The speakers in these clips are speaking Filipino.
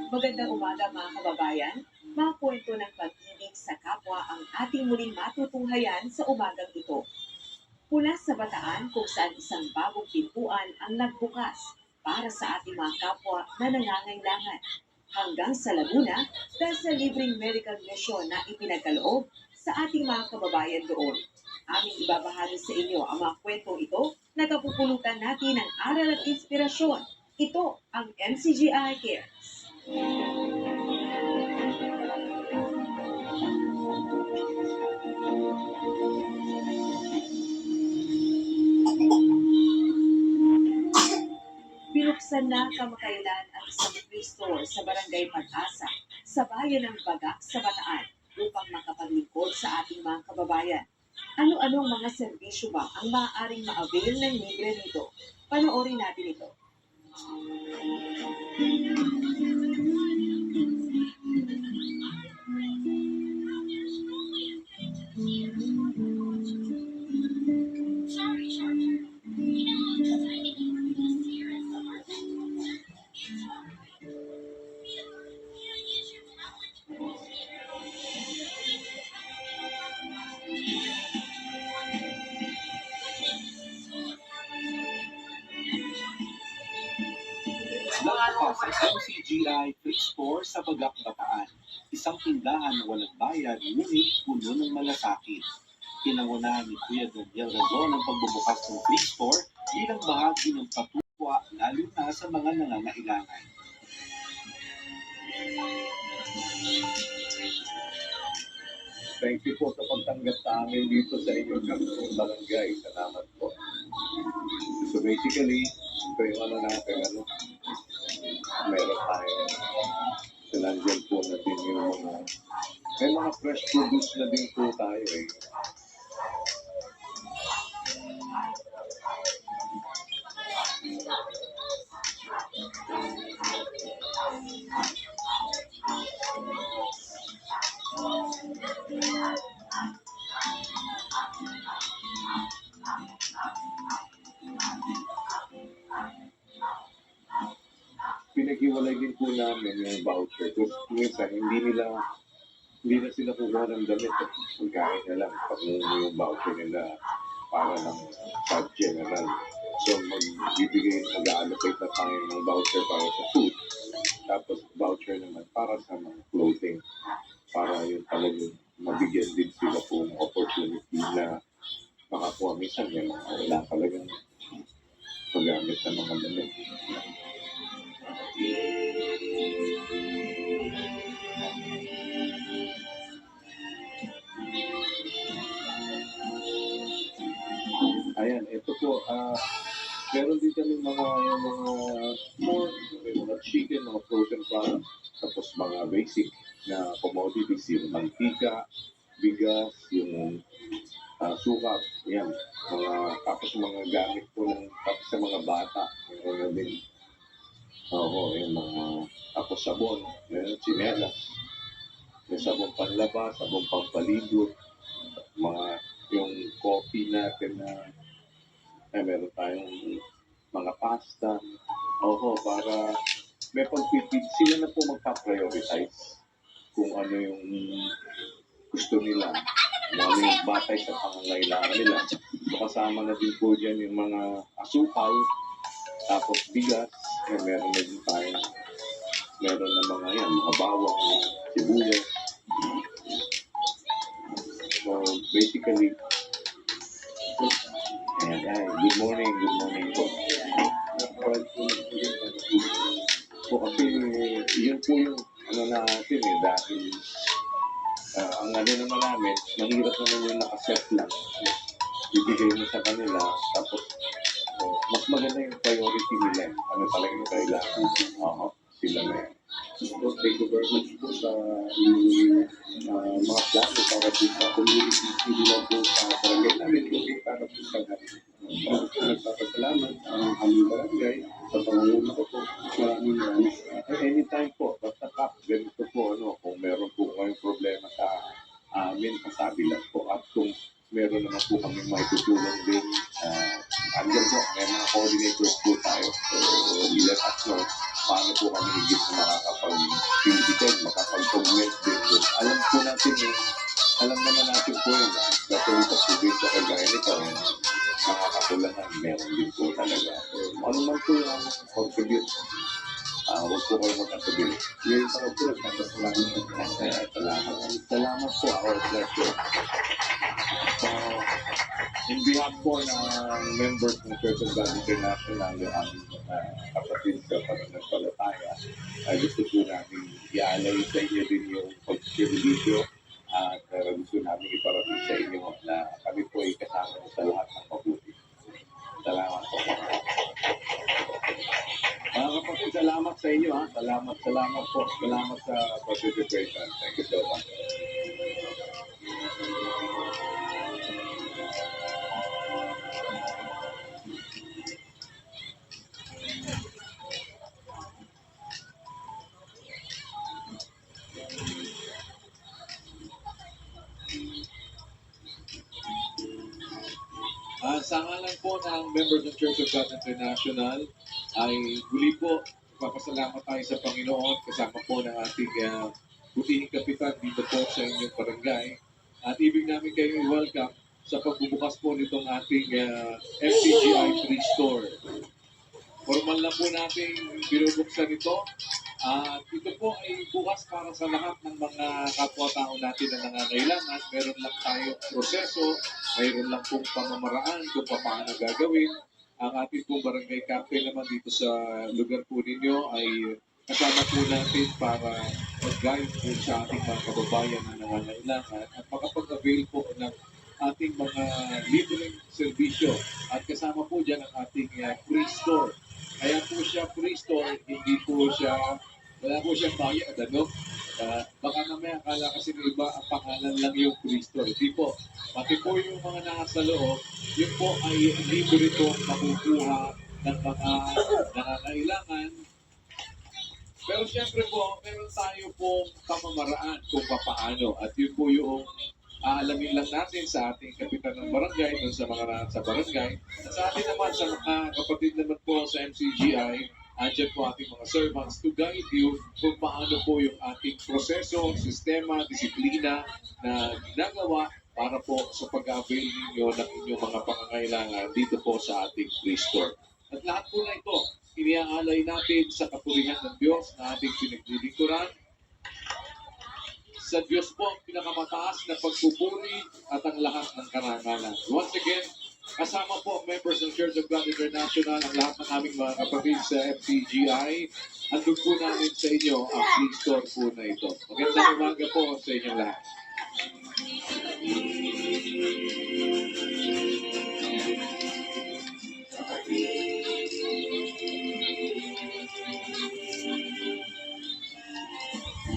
Magandang umaga mga kababayan. Mga kwento ng pag-ibig sa kapwa ang ating muling matutunghayan sa umagang ito. Mula sa Bataan kung saan isang bagong pintuan ang nagbukas para sa ating mga kapwa na nangangailangan. Hanggang sa Laguna dahil sa libreng medical mission na ipinagkaloob sa ating mga kababayan doon. Aming ibabahagi sa inyo ang mga kwentong ito na kapupulutan natin ng aral at inspirasyon. Ito ang MCGI Cares. Binuksan na kamakailan ang isang free store sa Barangay Pag-asa sa bayan ng Bagak sa Bataan upang makapaglingkod sa ating mga kababayan. Ano-anong mga serbisyo ba ang maaaring ma-avail ng libre nito? Panoorin natin ito. Nagbukas ang MCGI Free Store sa Bagak, Bataan. Isang tindahan na walang bayad, ngunit puno ng malasakit. Pinangunahan ni Kuya Daniel Razon ang pagbubukas ng Free Store bilang bahagi ng patutwa lalo na sa mga nangangailangan. Thank you po sa pagtanggap sa amin dito sa inyong barangay. Salamat po. So basically, ito yung natin, meron tayo. So nandiyan po na din yung may mga fresh produce na din po tayo eh. Pinag-iwalay din po namin yung voucher. Kasi minsan, hindi na sila kukuha ng damit. Pagkain na lang. Pag-uwi yung voucher nila para ng sub general. So, mag-allocate na tayo ng voucher para sa food. Tapos, voucher naman para sa mga clothing. Para yung talagang mabigyan din sila po ng opportunity na makakuha. Minsan, yung wala talagang paggamit ng mga damit. Ayan, ito po, meron din kami mga pork, may mga chicken, mga frozen products, tapos mga basic na commodities, yung mantika, bigas, yung suka, yan, tapos mga gamit po tapos sa mga bata, meron na din, yung mga, tapos sabon, meron tsinelas, may sabon panlaba, sabon pampaligo, yung coffee natin na meron tayong mga pasta. Para may pagpipid sila na po magpa-prioritize kung ano yung gusto nila, kung ano yung batay sa pangangailangan nila. So kasama na din po dyan yung mga asukal, tapos bigas, meron na din tayo. Meron na mga bawang, sibuyas. So basically, good morning po. So kasi yun po yung natin dahil ang naman namin, mahirap naman yung nakaset lang. Bibigay mo sa kanila, tapos mas maganda yung priority nila. Ano talaga yung kailangan. Sila na yan. So, thank you very much po sa mga plano para po sa community. Hindi lang po sa barangay namin, kundi para po sa nagpapasalamat ang aming barangay sa pangunguna ko po. Maraming anytime po, basta kap, ganito po, kung meron po kayong problema sa amin, pasabi lang po. At kung meron naman po kami may tutulong din, andyan po, may mga coordinators po tayo. So, let us know. paano po kami higit na makakapag-physical, makakapag-progress din doon. Alam naman natin po yun, dahil sa probinsya kagaya nito, nakakatulanan, meron din po talaga. So, ano man po yung contribute, huwag po kayo magkatuloy. Yung mga po, salamat po, our pleasure. So, in behalf po ng members ng Church of God International, yung aming kapatid sa pananampalataya, gusto po namin i-alay sa inyo din yung pag-servisyo at gusto namin iparating sa inyo na kami po ay kasama sa lahat ng mabuti. Salamat po. Mga kapatid, salamat sa inyo. Salamat po. Salamat sa participation. Thank you so much. Sa ngalan po ng members ng Church of God International, ay huli po, papasalamat tayo sa Panginoon kasama po ng ating butihing kapitan dito po sa inyong barangay. At ibig namin kayo i-welcome sa pagbubukas po nitong ating FCGI Free Store. Formal na po natin binubuksan ito. At ito po ay bukas para sa lahat ng mga kapwa-tao natin na nangangailangan. Meron lang tayong proseso, mayroon lang pong pamamaraan kung paano gagawin. Ang ating pong barangay captain naman dito sa lugar po ninyo ay kasama po natin para mag-guide po sa ating mga kababayan na nangangailangan at makapag-avail po ng ating mga libreng serbisyo. At kasama po dyan ang ating free store. Kaya po siya free store, hindi po siya, wala po siyang bayad, ano? Baka namaya akala kasi ng iba ang pangalan lang yung free store. Hindi po. Pati po yung mga nasa loob, yun po ay libre po makukuha ng mga nangangailangan. Pero siyempre po, meron tayo pong pamamaraan kung paano. At yun po yung aalamin lang natin sa ating kapitan ng barangay, dun sa mga nasa barangay. At sa atin naman, sa mga kapatid naman po sa MCGI, andyan po ating mga servants to guide you kung paano po yung ating proseso, sistema, disiplina na ginagawa para po sa pag-avail ninyo ng inyong mga pangangailangan dito po sa ating free store. At lahat po na ito, iniaalay natin sa kapurihan ng Diyos na ating pinaglilingkuran. Sa Diyos po ang pinakamataas na pagpupuri at ang lahat ng karangalan. Once again, kasama po ang members ng Church of God International, ang lahat ng aming mga kapatid sa FCGI. Andun po namin sa inyo ang free store po na ito. Magandang umaga po sa inyong lahat.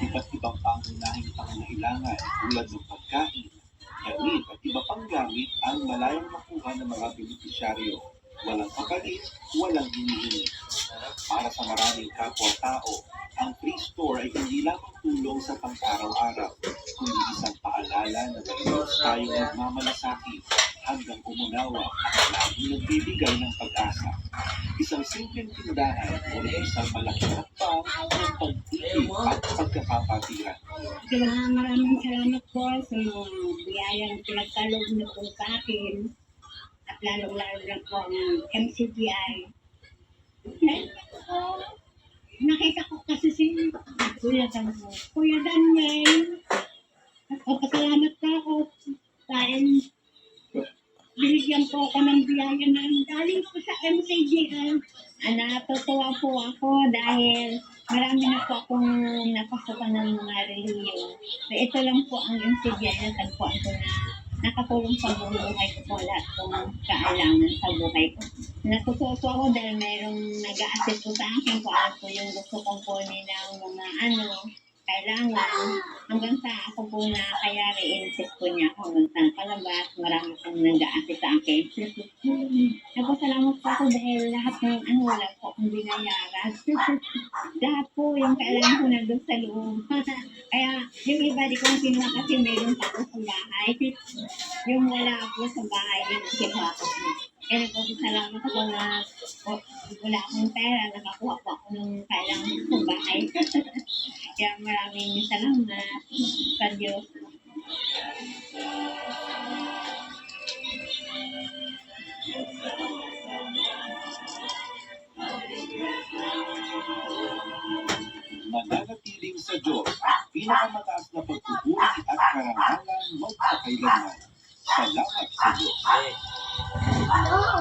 Iba't ibang pangunahing pangangailangan tulad ng pagkain, gamit at iba pang gamit ang malayang makuha ng mga benepisyaryo. Walang kapalit, walang hinihingi. Para sa maraming kapwa-tao, ang free store ay hindi lamang tulong sa pang-araw-araw, kundi isang paalala na Diyos tayong nagmamalasakit hanggang umunawa at laging nagbibigay ng pag-asa. Isang simpleng tindahan o isang malaking hakbang ng pag-ibig at pagkakapatiran. Maraming salamat po sa mga biyayang pinagkaloob niyo po sa akin at lalong-lalo na po ang MCGI. Nakita ko kasi si Kuya Daniel. Pasalamat pa ako dahil binigyan po ako ng biyaya na galing po sa MCGI. Natutuwa po ako dahil marami na po akong napasukan ng mga reliyon. So ito lang po ang MCGI na tagpuan ko na nakatulong sa buhay ko po lahat ng kailangan sa buhay ko. Natutuwa po ako dahil mayroong nag-a-assist po sa akin kung ano po yung gusto kong kunin ng mga kailangan. Hanggang sa ako po na kaya re-insist po niya ako hanggang sa palabas. Marami pong nag-a-assist sa akin. Nagpasalamat po ako dahil lahat ng wala po akong binayaran. Lahat po yung kailangan ko nandun sa loob. Kaya yung iba di kong kinuha kasi meron pa ako sa bahay. Yung wala po sa bahay, yung kinuha ko. Kaya po salamat ako na wala akong pera, nakakuha po ako ng kailangan kong bahay. Kaya maraming salamat sa Diyos. Mananatiling sa Diyos ang pinakamataas na pagpupuri at karangalan magpakailanman. Salamat sa Diyos. Oo,